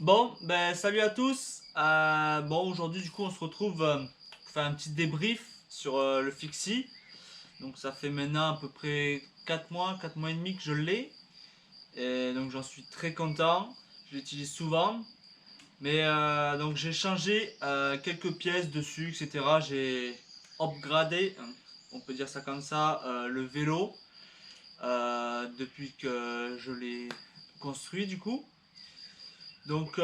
Bon, ben salut à tous. Bon, aujourd'hui, du coup, on se retrouve pour faire un petit débrief sur le Fixie. Donc, ça fait maintenant à peu près 4 mois, 4 mois et demi que je l'ai. Et donc, j'en suis très content. Je l'utilise souvent. Mais donc, j'ai changé quelques pièces dessus, etc. J'ai upgradé, hein, on peut dire ça comme ça, le vélo depuis que je l'ai construit, du coup. Donc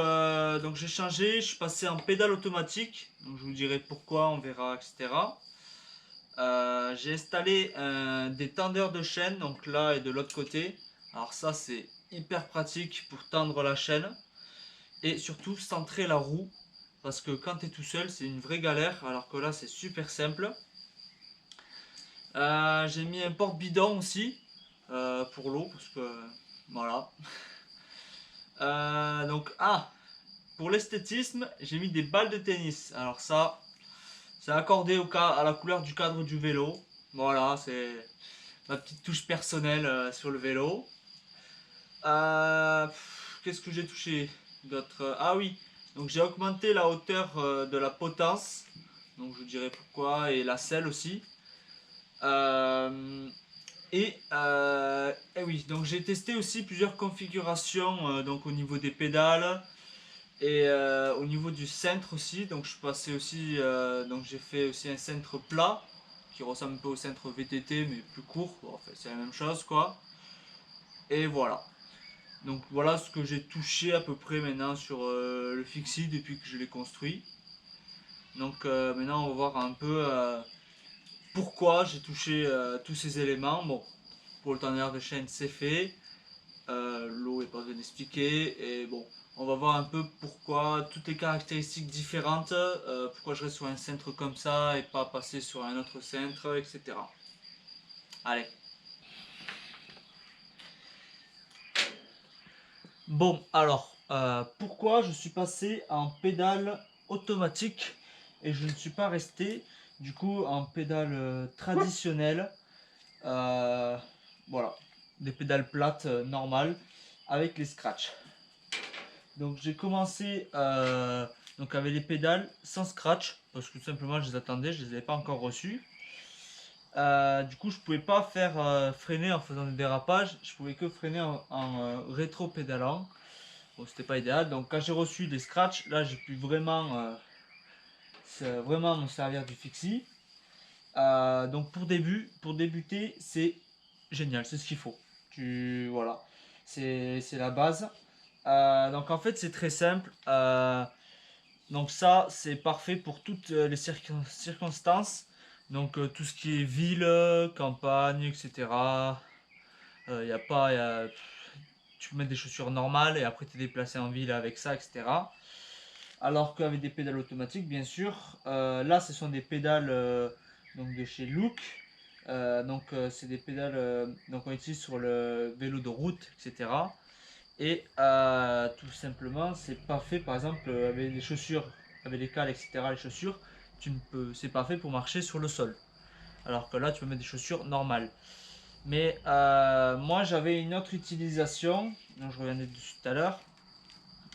j'ai changé, je suis passé en pédale automatique. Donc je vous dirai pourquoi, on verra, etc. J'ai installé des tendeurs de chaîne, donc là et de l'autre côté. Alors ça c'est hyper pratique pour tendre la chaîne et surtout centrer la roue. Parce que quand tu es tout seul c'est une vraie galère, alors que là c'est super simple. J'ai mis un porte-bidon aussi pour l'eau, parce que voilà. Pour l'esthétisme, j'ai mis des balles de tennis. Alors ça, c'est accordé à la couleur du cadre du vélo. Voilà, c'est ma petite touche personnelle sur le vélo. Qu'est-ce que j'ai touché d'autre? Ah oui, donc j'ai augmenté la hauteur de la potence. Donc je vous dirai pourquoi, et la selle aussi. Euh, et oui, donc j'ai testé aussi plusieurs configurations donc au niveau des pédales. Et au niveau du centre aussi, donc je suis passé aussi, donc j'ai fait aussi un centre plat qui ressemble un peu au centre VTT mais plus court. Bon, en fait, c'est la même chose quoi. Et voilà. Donc voilà ce que j'ai touché à peu près maintenant sur le Fixie depuis que je l'ai construit. Donc maintenant on va voir un peu pourquoi j'ai touché tous ces éléments. Bon, pour le tendeur de chaîne c'est fait. L'eau est pas besoin d'expliquer. Et bon, on va voir un peu pourquoi, toutes les caractéristiques différentes, pourquoi je reste sur un centre comme ça et pas passer sur un autre centre, etc. Allez. Bon, alors, pourquoi je suis passé en pédale automatique et je ne suis pas resté du coup en pédale traditionnelle. euh, voilà, des pédales plates normales avec les scratchs. Donc j'ai commencé donc avec les pédales sans scratch parce que tout simplement je les attendais, je les avais pas encore reçues. Du coup je pouvais pas faire freiner en faisant des dérapages, je pouvais que freiner en rétro-pédalant. Bon c'était pas idéal, donc quand j'ai reçu les scratchs, là j'ai pu vraiment me servir du fixie. Donc pour débuter c'est génial, c'est ce qu'il faut. Voilà, c'est la base. Donc en fait c'est très simple. Donc ça, c'est parfait pour toutes les circonstances. Donc tout ce qui est ville, campagne, etc. Y a pas, tu peux mettre des chaussures normales et après te déplacer en ville avec ça, etc. Alors qu'avec des pédales automatiques, bien sûr, là ce sont des pédales donc de chez Look. C'est des pédales donc on utilise sur le vélo de route, etc. Et tout simplement, c'est pas fait, par exemple, avec les chaussures, avec les cales, etc., les chaussures, c'est pas fait pour marcher sur le sol. Alors que là, tu peux mettre des chaussures normales. Mais moi, j'avais une autre utilisation, dont je reviendrai dessus tout à l'heure.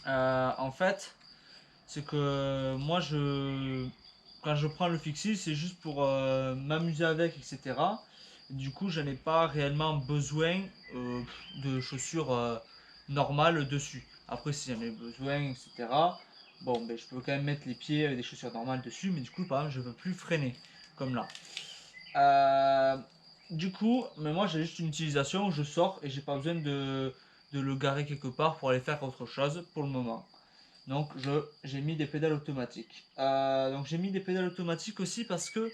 En fait, c'est que quand je prends le fixie, c'est juste pour m'amuser avec, etc. Du coup, je n'ai pas réellement besoin de chaussures normales dessus. Après, si j'en ai besoin, etc. Bon, ben, je peux quand même mettre les pieds avec des chaussures normales dessus, mais du coup, par exemple, je ne veux plus freiner, comme là. Euh, du coup, mais moi, j'ai juste une utilisation où je sors et j'ai pas besoin de le garer quelque part pour aller faire autre chose pour le moment. Donc j'ai mis des pédales automatiques. Donc j'ai mis des pédales automatiques aussi parce que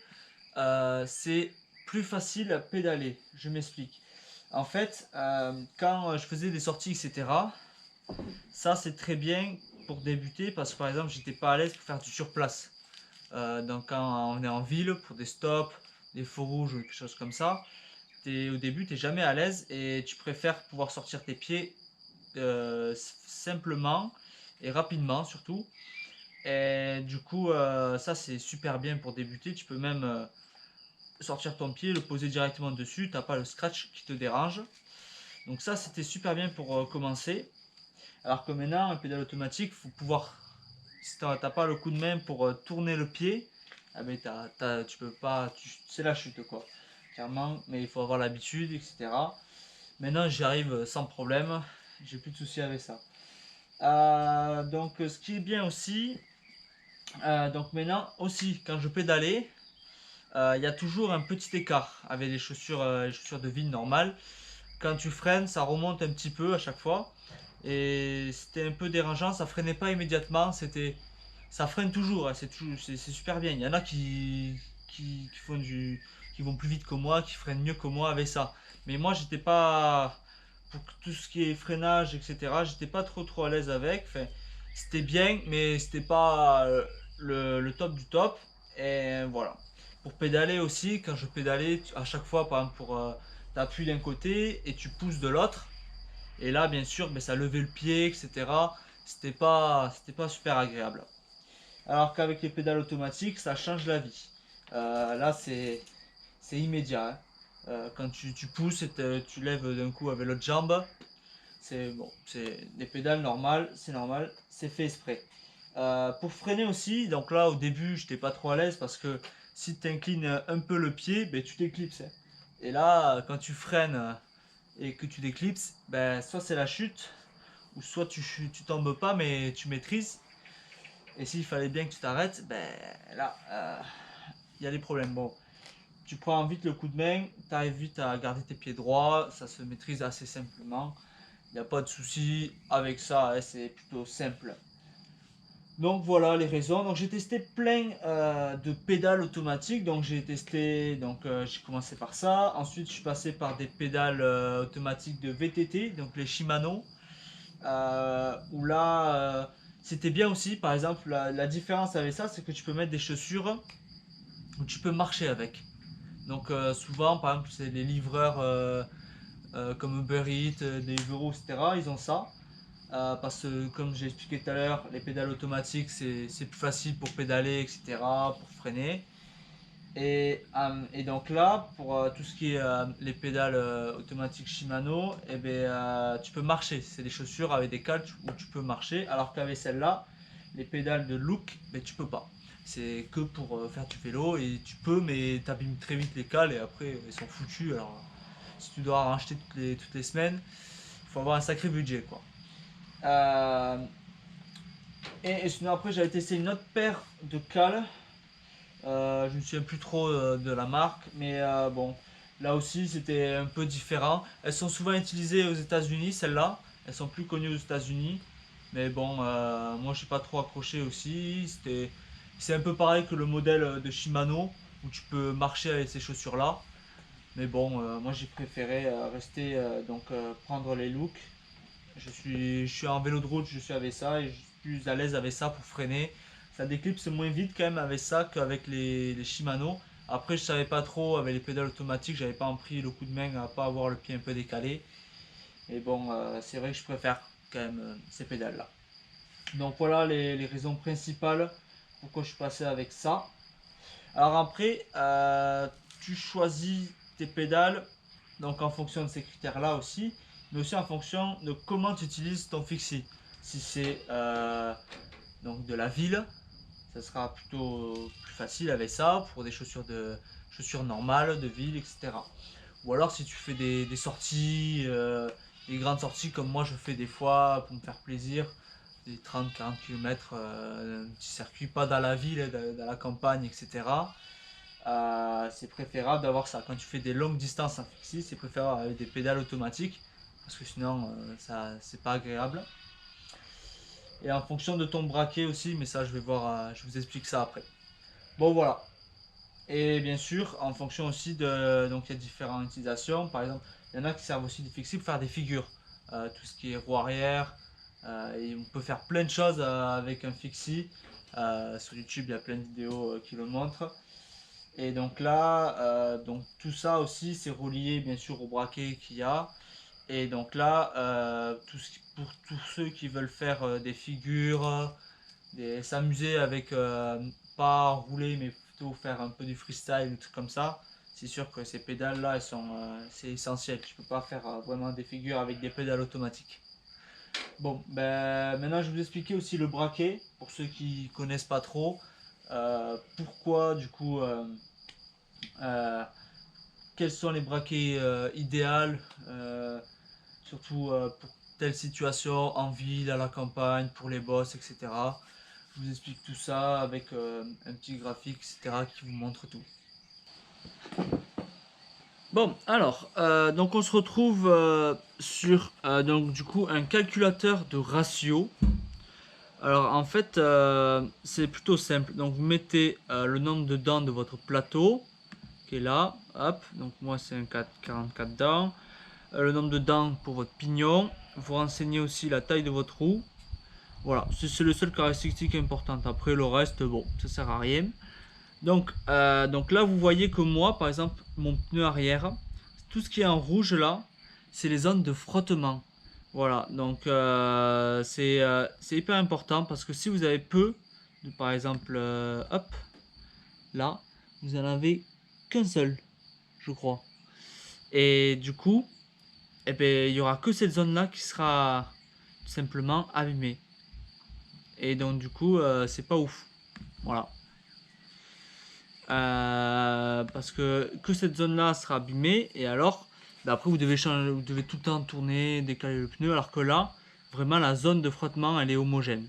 c'est plus facile à pédaler. Je m'explique. En fait, quand je faisais des sorties, etc., ça c'est très bien pour débuter parce que par exemple j'étais pas à l'aise pour faire du surplace. Donc quand on est en ville pour des stops, des feux rouges ou quelque chose comme ça, au début t'es jamais à l'aise et tu préfères pouvoir sortir tes pieds simplement et rapidement surtout. Et du coup, ça c'est super bien pour débuter. Tu peux même sortir ton pied, le poser directement dessus. T'as pas le scratch qui te dérange. Donc ça c'était super bien pour commencer. Alors que maintenant, un pédale automatique, il faut pouvoir, si tu n'as pas le coup de main pour tourner le pied, ah ben tu peux pas, c'est la chute quoi, clairement, mais il faut avoir l'habitude, etc. Maintenant, j'y arrive sans problème, j'ai plus de soucis avec ça. Donc, ce qui est bien aussi, donc maintenant aussi, quand je pédalais, il y a toujours un petit écart avec les chaussures de ville normales. Quand tu freines, ça remonte un petit peu à chaque fois. Et c'était un peu dérangeant, ça freinait pas immédiatement, ça freine toujours, hein, c'est super bien. Il y en a qui vont plus vite que moi, qui freinent mieux que moi avec ça. Mais moi, j'étais pas, pour tout ce qui est freinage, etc., j'étais pas trop à l'aise avec. Enfin, c'était bien, mais c'était pas le top du top. Et voilà. Pour pédaler aussi, quand je pédalais, à chaque fois, par exemple, t'appuies d'un côté et tu pousses de l'autre. Et là, bien sûr, ben, ça levait le pied, etc. C'était pas super agréable. Alors qu'avec les pédales automatiques, ça change la vie. Là, c'est immédiat, hein. Quand tu pousses et tu lèves d'un coup avec l'autre jambe, c'est bon, c'est des pédales normales, c'est normal, c'est fait exprès. Pour freiner aussi, donc là au début j'étais pas trop à l'aise parce que si tu inclines un peu le pied, ben, tu t'éclipses, hein. Et là, quand tu freines et que tu t'éclipses, ben, soit c'est la chute, ou soit tu tombes pas mais tu maîtrises. Et s'il fallait bien que tu t'arrêtes, ben là, il y a des problèmes. Bon, tu prends vite le coup de main, tu arrives vite à garder tes pieds droits, ça se maîtrise assez simplement. Il n'y a pas de souci avec ça, hein, c'est plutôt simple. Donc voilà les raisons. Donc j'ai testé plein de pédales automatiques. Donc j'ai testé, j'ai commencé par ça. Ensuite je suis passé par des pédales automatiques de VTT, donc les Shimano. Où là c'était bien aussi. Par exemple la différence avec ça, c'est que tu peux mettre des chaussures où tu peux marcher avec. Donc souvent par exemple c'est les livreurs comme Uber Eats, Deliveroo, etc. Ils ont ça. Parce que comme j'ai expliqué tout à l'heure, les pédales automatiques c'est plus facile pour pédaler, etc., pour freiner. Et donc là, pour tout ce qui est les pédales automatiques Shimano, eh ben, tu peux marcher. C'est des chaussures avec des cales où tu peux marcher, alors qu'avec celle-là, les pédales de Look, ben, tu peux pas. C'est que pour faire du vélo et tu peux, mais tu abîmes très vite les cales et après elles sont foutues. Alors si tu dois en racheter toutes les semaines, il faut avoir un sacré budget quoi. Euh, et sinon après j'avais testé une autre paire de cales. Je ne me souviens plus trop de la marque, mais bon, là aussi c'était un peu différent. Elles sont souvent utilisées aux États-Unis, celles-là. Elles sont plus connues aux États-Unis. Mais bon, moi je suis pas trop accroché aussi. C'est un peu pareil que le modèle de Shimano, où tu peux marcher avec ces chaussures-là. Mais bon, moi j'ai préféré rester, prendre les looks. Je suis en vélo de route, je suis avec ça et je suis plus à l'aise avec ça pour freiner. Ça déclipse moins vite quand même avec ça qu'avec les Shimano. Après, je savais pas trop avec les pédales automatiques, j'avais pas pris le coup de main à pas avoir le pied un peu décalé. Mais bon, c'est vrai que je préfère quand même ces pédales là. Donc voilà les raisons principales pourquoi je suis passé avec ça. Alors après, tu choisis tes pédales donc en fonction de ces critères là aussi, mais aussi en fonction de comment tu utilises ton fixie. Si c'est donc de la ville, ça sera plutôt plus facile avec ça pour des chaussures normales de ville, etc. Ou alors si tu fais des sorties, des grandes sorties comme moi je fais des fois pour me faire plaisir, des 30-40 km, un petit circuit, pas dans la ville, dans la campagne, etc. C'est préférable d'avoir ça. Quand tu fais des longues distances en fixie, c'est préférable avec des pédales automatiques parce que sinon ça c'est pas agréable. Et en fonction de ton braquet aussi, mais ça je vais voir, je vous explique ça après. Bon voilà. Et bien sûr, en fonction aussi de, donc il y a différentes utilisations. Par exemple, il y en a qui servent aussi des fixie pour faire des figures. Tout ce qui est roue arrière. Et on peut faire plein de choses avec un fixie. Sur YouTube, il y a plein de vidéos qui le montrent. Et donc là, donc tout ça aussi, c'est relié bien sûr au braquet qu'il y a. Et donc là, pour tous ceux qui veulent faire des figures, s'amuser avec, pas rouler, mais plutôt faire un peu du freestyle, des trucs comme ça, c'est sûr que ces pédales là, c'est essentiel. Tu peux pas faire vraiment des figures avec des pédales automatiques. Bon, ben, maintenant je vais vous expliquer aussi le braquet, pour ceux qui connaissent pas trop. Pourquoi, du coup, euh, quels sont les braquets idéaux, surtout pour telle situation, en ville, à la campagne, pour les boss, etc. Je vous explique tout ça avec un petit graphique, etc. qui vous montre tout. Bon, alors, donc on se retrouve sur donc du coup un calculateur de ratio. Alors en fait, c'est plutôt simple. Donc vous mettez le nombre de dents de votre plateau qui est là, hop. Donc moi c'est un 44 dents. Le nombre de dents pour votre pignon. Vous renseignez aussi la taille de votre roue. Voilà, c'est le seul caractéristique importante. Après le reste, bon, ça sert à rien. Donc là, vous voyez que moi, par exemple, mon pneu arrière, tout ce qui est en rouge là, c'est les zones de frottement. Voilà, donc c'est hyper important parce que si vous avez peu, par exemple, hop, là, vous en avez qu'un seul, je crois. Et du coup, eh ben, il y aura que cette zone là qui sera tout simplement abîmée. Et donc, du coup, c'est pas ouf. Voilà. Parce que cette zone-là sera abîmée et alors après vous devez changer, vous devez tout le temps tourner, décaler le pneu alors que là vraiment la zone de frottement elle est homogène,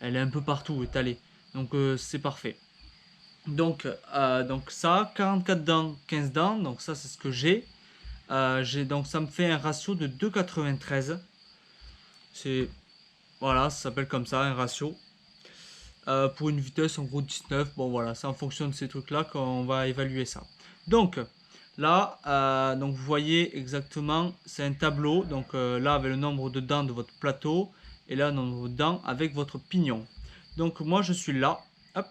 elle est un peu partout étalée donc c'est parfait. Donc ça 44 dents 15 dents donc ça c'est ce que j'ai donc ça me fait un ratio de 2,93. C'est voilà, ça s'appelle comme ça un ratio. Pour une vitesse en gros 19. Bon voilà, c'est en fonction de ces trucs là qu'on va évaluer ça. Donc là, donc vous voyez exactement, c'est un tableau. Donc là avec le nombre de dents de votre plateau et là le nombre de dents avec votre pignon. Donc moi je suis là, hop,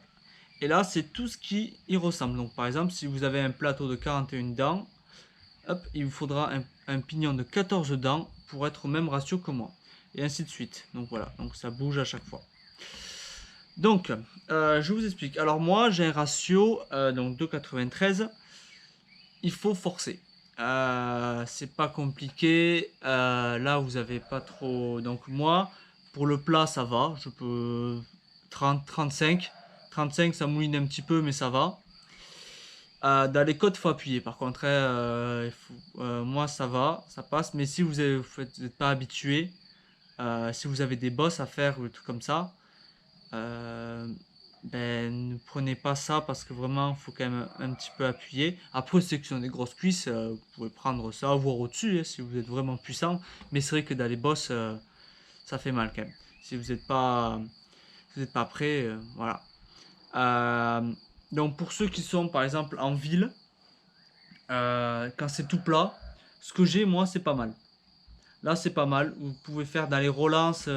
et là c'est tout ce qui y ressemble. Donc par exemple si vous avez un plateau de 41 dents, hop, il vous faudra un pignon de 14 dents pour être au même ratio que moi. Et ainsi de suite. Donc voilà, donc ça bouge à chaque fois. Donc, je vous explique. Alors moi, j'ai un ratio donc 2,93. Il faut forcer. C'est pas compliqué. Là, vous avez pas trop. Donc moi, pour le plat, ça va. Je peux 30, 35. 35, ça mouline un petit peu, mais ça va. Dans les côtes, il faut appuyer. Par contre, moi, ça va, ça passe. Mais si vous n'êtes pas habitué, si vous avez des bosses à faire ou des trucs comme ça, euh, ben, ne prenez pas ça parce que vraiment, il faut quand même un petit peu appuyer. Après, ceux qui ont des grosses cuisses, vous pouvez prendre ça, voire au-dessus, hein, si vous êtes vraiment puissant. Mais c'est vrai que dans les bosses, ça fait mal quand même. Si vous êtes pas prêt, voilà. Euh, donc, pour ceux qui sont par exemple en ville, quand c'est tout plat, ce que j'ai, moi, c'est pas mal. Là, c'est pas mal. Vous pouvez faire dans les relances,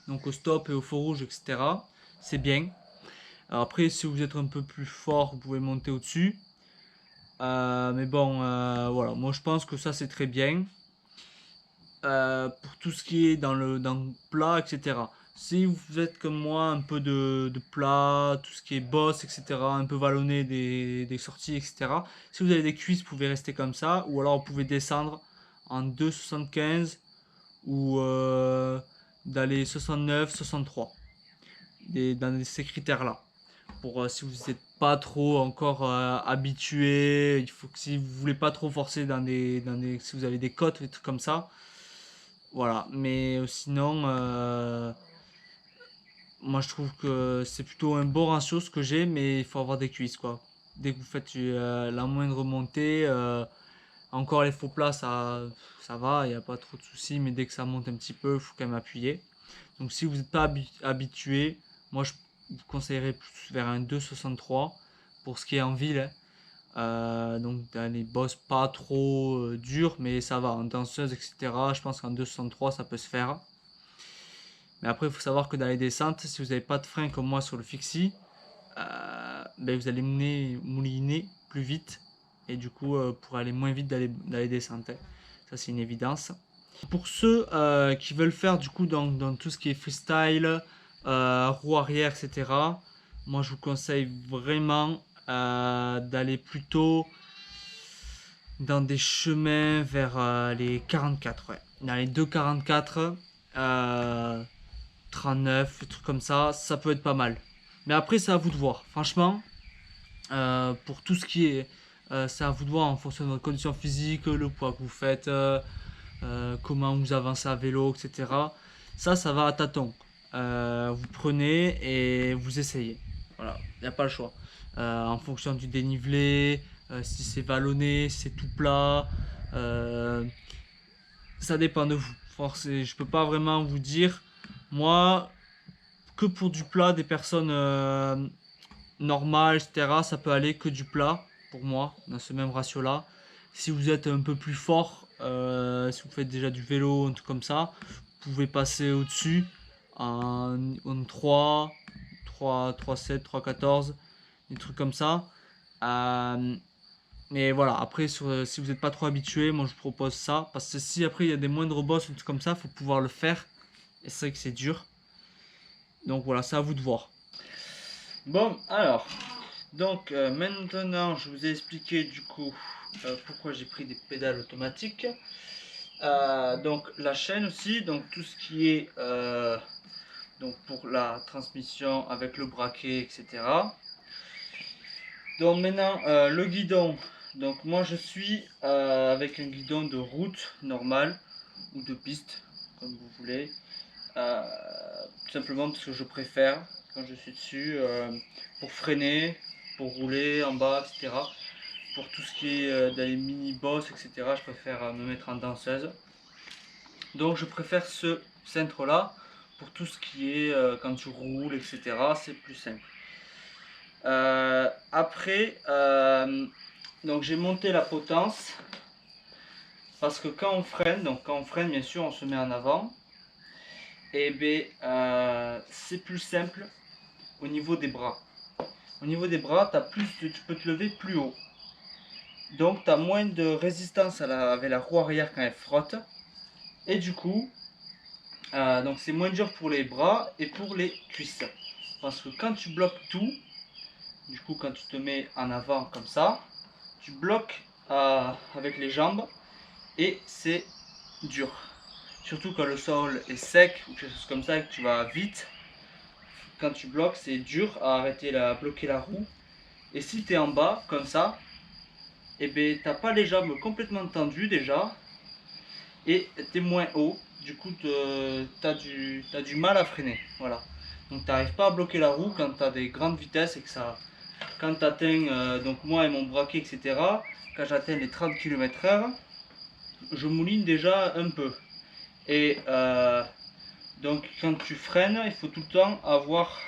donc au stop et au feu rouge, etc. C'est bien. Alors après, si vous êtes un peu plus fort, vous pouvez monter au-dessus. Mais bon, voilà. Moi, je pense que ça, c'est très bien. Pour tout ce qui est dans le plat, etc. Si vous êtes comme moi, un peu de plat, tout ce qui est boss, etc., un peu vallonné des sorties, etc. Si vous avez des cuisses, vous pouvez rester comme ça. Ou alors, vous pouvez descendre en 2,75 ou dans les 69, 63. Dans ces critères-là. Pour si vous n'êtes pas trop encore habitué, il faut que si vous voulez pas trop forcer si vous avez des côtes et des trucs comme ça, voilà. Mais sinon, moi je trouve que c'est plutôt un bon ratio ce que j'ai, mais il faut avoir des cuisses quoi. Dès que vous faites la moindre montée, encore les faux plats ça va, il n'y a pas trop de soucis, mais dès que ça monte un petit peu, il faut quand même appuyer. Donc si vous n'êtes pas habitué, moi je vous conseillerais plus vers un 2,63 pour ce qui est en ville, hein. Donc dans les bosses pas trop durs, mais ça va, en danseuse, etc. Je pense qu'en 2,63 ça peut se faire. Mais après, il faut savoir que dans les descentes, si vous n'avez pas de frein comme moi sur le fixie, ben vous allez mouliner plus vite et du coup pour aller moins vite dans les descentes, hein. Ça c'est une évidence. Pour ceux qui veulent faire du coup dans tout ce qui est freestyle, roue arrière, etc. Moi je vous conseille vraiment d'aller plutôt dans des chemins vers les 44, ouais. Dans les 2,44, euh, 39, des trucs comme ça peut être pas mal. Mais après, c'est à vous de voir. Franchement, pour tout ce qui est, c'est à vous de voir en fonction de votre condition physique, le poids que vous faites, comment vous avancez à vélo, etc. Ça va à tâtons. Vous prenez et vous essayez. Voilà, il n'y a pas le choix. En fonction du dénivelé, si c'est vallonné, si c'est tout plat, euh, ça dépend de vous. Je peux pas vraiment vous dire. Moi, que pour du plat, des personnes normales, etc., ça peut aller que du plat, pour moi, dans ce même ratio-là. Si vous êtes un peu plus fort, si vous faites déjà du vélo, un truc comme ça, vous pouvez passer au-dessus en 3, 7, 14, des trucs comme ça. Euh, mais voilà, après, si vous n'êtes pas trop habitué, moi je propose ça. Parce que si après il y a des moindres bosses ou des trucs comme ça, il faut pouvoir le faire. Et c'est vrai que c'est dur. Donc voilà, c'est à vous de voir. Bon, alors, donc maintenant je vous ai expliqué du coup pourquoi j'ai pris des pédales automatiques. Donc la chaîne aussi, donc tout ce qui est donc pour la transmission avec le braquet, etc. Donc maintenant le guidon. Donc moi je suis avec un guidon de route normal ou de piste, comme vous voulez. Tout simplement parce que je préfère quand je suis dessus pour freiner, pour rouler en bas, etc. Pour tout ce qui est dans les mini-boss, etc. Je préfère me mettre en danseuse. Donc je préfère ce centre là pour tout ce qui est quand tu roules, etc. C'est plus simple. Après, donc j'ai monté la potence parce que quand on freine, bien sûr on se met en avant. Et bien c'est plus simple au niveau des bras. Au niveau des bras, tu peux te lever plus haut. Donc tu as moins de résistance avec la roue arrière quand elle frotte. Et du coup, donc c'est moins dur pour les bras et pour les cuisses. Parce que quand tu bloques tout, du coup quand tu te mets en avant comme ça, tu bloques avec les jambes et c'est dur. Surtout quand le sol est sec ou quelque chose comme ça et que tu vas vite. Quand tu bloques, c'est dur à bloquer la roue. Et si tu es en bas, comme ça, et ben t'as pas les jambes complètement tendues déjà. Et tu es moins haut. Du coup, t'as du mal à freiner. Voilà. Donc tu n'arrives pas à bloquer la roue quand tu as des grandes vitesses et que ça. Quand tu atteins, donc moi et mon braquet, etc., quand j'atteins les 30 km/h, je mouline déjà un peu. Et donc quand tu freines, il faut tout le temps avoir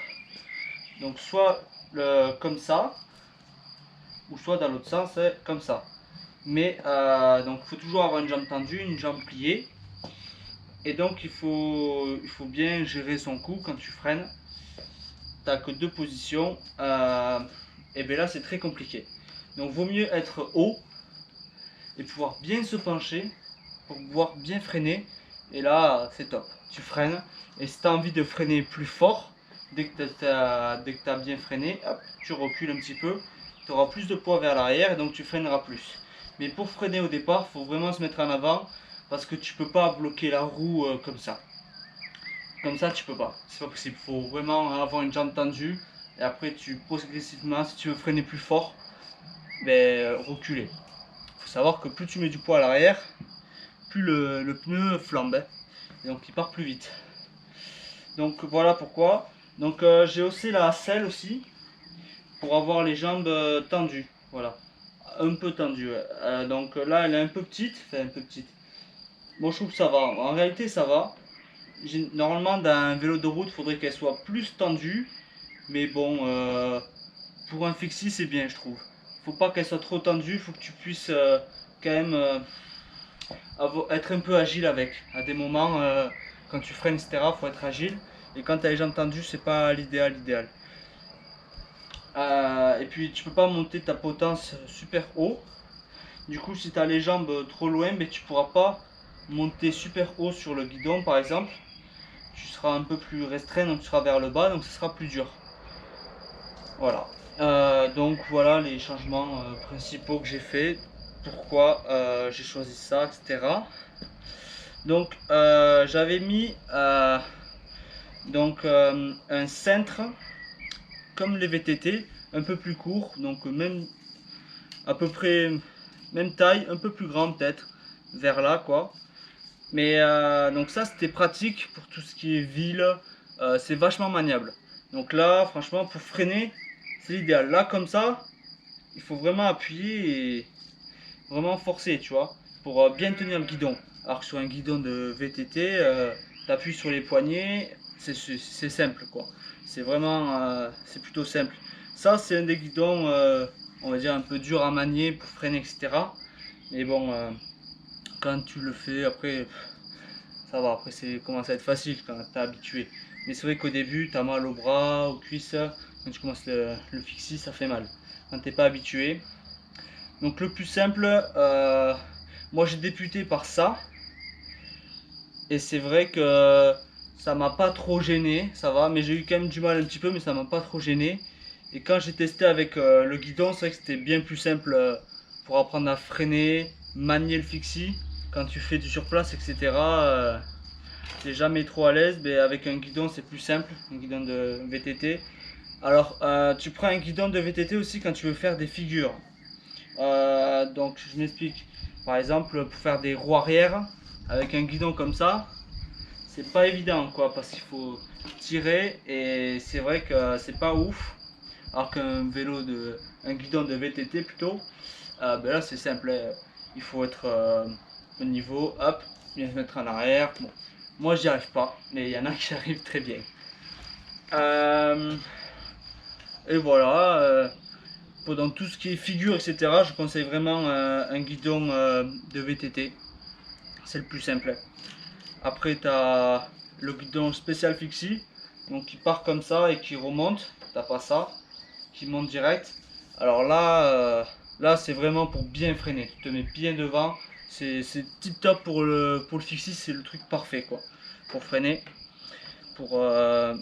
donc soit comme ça, ou soit dans l'autre sens, comme ça. Mais donc il faut toujours avoir une jambe tendue, une jambe pliée. Et donc il faut bien gérer son coup quand tu freines. Tu n'as que deux positions. Et bien là c'est très compliqué. Donc vaut mieux être haut et pouvoir bien se pencher pour pouvoir bien freiner. Et là c'est top. Tu freines. Et si tu as envie de freiner plus fort, dès que tu as bien freiné, hop, tu recules un petit peu. Tu auras plus de poids vers l'arrière et donc tu freineras plus. Mais pour freiner au départ, il faut vraiment se mettre en avant parce que tu peux pas bloquer la roue comme ça. Comme ça, tu peux pas. C'est pas possible. Il faut vraiment avoir une jambe tendue et après tu progressivement, si tu veux freiner plus fort, reculer. Il faut savoir que plus tu mets du poids à l'arrière, plus le pneu flambe. Et donc il part plus vite. Donc voilà pourquoi. Donc j'ai haussé la selle aussi pour avoir les jambes tendues. Voilà. Un peu tendues. Ouais. Donc là elle est un peu petite. Enfin un peu petite. Bon je trouve que ça va. En réalité ça va. Normalement dans un vélo de route il faudrait qu'elle soit plus tendue. Mais bon pour un fixie c'est bien je trouve. Faut pas qu'elle soit trop tendue. Faut que tu puisses quand même être un peu agile avec. À des moments quand tu freines etc. Faut être agile. Et quand tu as les jambes tendues c'est pas l'idéal. Et puis tu peux pas monter ta potence super haut. Du coup si tu as les jambes trop loin, mais tu pourras pas monter super haut sur le guidon par exemple. Tu seras un peu plus restreint, donc tu seras vers le bas, donc ce sera plus dur. Voilà. Donc voilà les changements principaux que j'ai fait. Pourquoi j'ai choisi ça, etc. Donc j'avais mis un cintre comme les VTT, un peu plus court, donc même à peu près même taille, un peu plus grand peut-être, vers là quoi. Mais donc ça c'était pratique pour tout ce qui est ville, c'est vachement maniable. Donc là franchement pour freiner c'est l'idéal. Là comme ça il faut vraiment appuyer et vraiment forcer tu vois, pour bien tenir le guidon. Alors que sur un guidon de VTT, t'appuies sur les poignets, c'est simple quoi. C'est vraiment, c'est plutôt simple. Ça c'est un des guidons, on va dire un peu dur à manier pour freiner etc. Mais bon, quand tu le fais après, ça va, après c'est commence à être facile quand t'es habitué. Mais c'est vrai qu'au début, t'as mal au bras, aux cuisses, quand tu commences le fixie, ça fait mal. Quand t'es pas habitué. Donc le plus simple, moi j'ai débuté par ça. Et c'est vrai que ça m'a pas trop gêné, ça va, mais j'ai eu quand même du mal un petit peu, mais ça m'a pas trop gêné. Et quand j'ai testé avec le guidon, c'est vrai que c'était bien plus simple pour apprendre à freiner, manier le fixie. Quand tu fais du surplace, etc. T'es jamais trop à l'aise, mais avec un guidon c'est plus simple, un guidon de VTT. Alors tu prends un guidon de VTT aussi quand tu veux faire des figures. Donc je m'explique. Par exemple pour faire des roues arrière avec un guidon comme ça, c'est pas évident quoi, parce qu'il faut tirer et c'est vrai que c'est pas ouf. Alors qu'un un guidon de VTT plutôt, ben là c'est simple, hein. Il faut être au niveau, hop, bien se mettre en arrière. Bon, moi j'y arrive pas, mais il y en a qui arrivent très bien. Et voilà, dans tout ce qui est figure, etc., je conseille vraiment un guidon de VTT. C'est le plus simple. Après, tu as le guidon spécial fixie, donc qui part comme ça et qui remonte. T'as pas ça, qui monte direct. Alors là c'est vraiment pour bien freiner. Tu te mets bien devant. C'est tip top pour le fixie, c'est le truc parfait quoi. Pour freiner.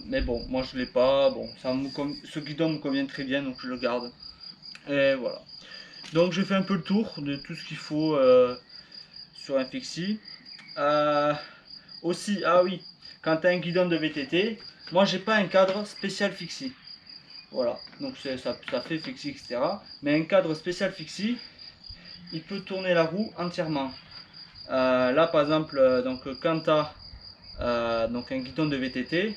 Mais bon, moi je l'ai pas. Bon, ce guidon me convient très bien, donc je le garde. Et voilà. Donc je fais un peu le tour de tout ce qu'il faut sur un fixie. Aussi, ah oui, quand tu as un guidon de VTT, moi j'ai pas un cadre spécial fixie. Voilà, donc ça fait fixie, etc. Mais un cadre spécial fixie, il peut tourner la roue entièrement. Là par exemple, quand tu as un guidon de VTT,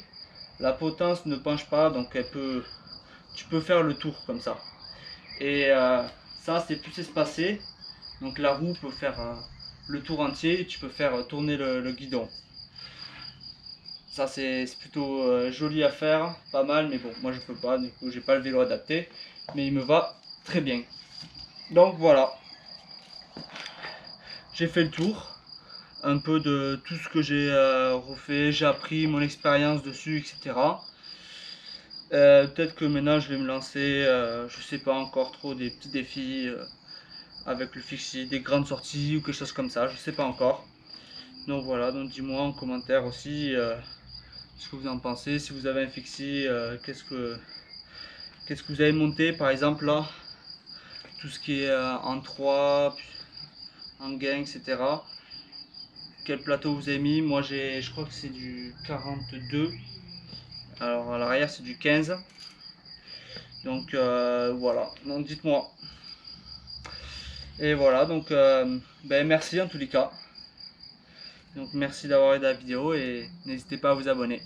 la potence ne penche pas, donc tu peux faire le tour comme ça. Et ça c'est plus espacé, donc la roue peut faire le tour entier, tu peux faire tourner le guidon. Ça c'est plutôt joli à faire, pas mal, mais bon, moi je peux pas, du coup j'ai pas le vélo adapté, mais il me va très bien. Donc voilà, j'ai fait le tour, un peu de tout ce que j'ai refait, j'ai appris mon expérience dessus, etc. Peut-être que maintenant je vais me lancer, je sais pas encore trop, des petits défis avec le fixie, des grandes sorties ou quelque chose comme ça, je sais pas encore. Donc voilà, donc dis-moi en commentaire aussi ce que vous en pensez, si vous avez un fixie, qu'est-ce que vous avez monté par exemple là, tout ce qui est en 3, en gain, etc. Quel plateau vous avez mis? Moi je crois que c'est du 42, alors à l'arrière c'est du 15. Donc voilà, donc dites-moi. Et voilà, donc merci en tous les cas. Donc merci d'avoir regardé la vidéo et n'hésitez pas à vous abonner.